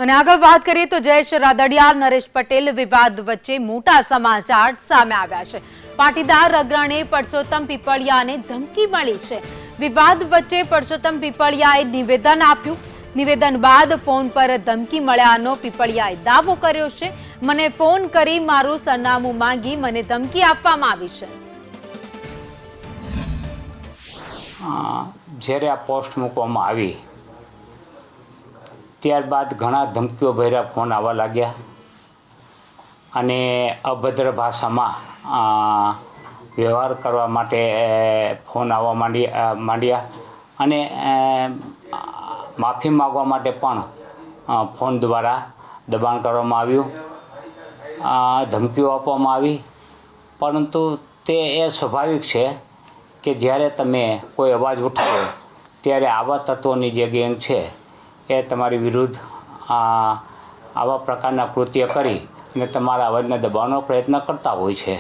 અને આગળ વાત કરીએ તો જયેશ રાદડિયા નરેશ પટેલ વિવાદ વચ્ચે મોટા સમાચાર સામે આવ્યા છે। પાટીદાર અગ્રણી પરસોત્તમ પીપળિયાને ધમકી મળી છે। વિવાદ વચ્ચે પરસોત્તમ પીપળિયાએ નિવેદન આપ્યું। નિવેદન બાદ ફોન પર ધમકી મળ્યાનો પીપળિયાએ દાવો કર્યો છે। મને ફોન કરી મારું સરનામું માંગી મને ધમકી આપવામાં આવી છે। જ્યારે આ પોસ્ટ મૂકવામાં આવી ત્યારબાદ ઘણા ધમકીઓ ભર્યા ફોન આવવા લાગ્યા અને અભદ્ર ભાષામાં વ્યવહાર કરવા માટે ફોન આવવા માંડ્યા અને માફી માગવા માટે પણ ફોન દ્વારા દબાણ કરવામાં આવ્યું, ધમકીઓ આપવામાં આવી। પરંતુ તે એ સ્વાભાવિક છે કે જ્યારે તમે કોઈ અવાજ ઉઠાવો ત્યારે આવા તત્વોની જે ગેંગ છે એ તમારી વિરુદ્ધ આવા પ્રકારના કૃત્ય કરી અને તમારા અવાજને દબાવવાનો પ્રયત્ન કરતા હોય છે।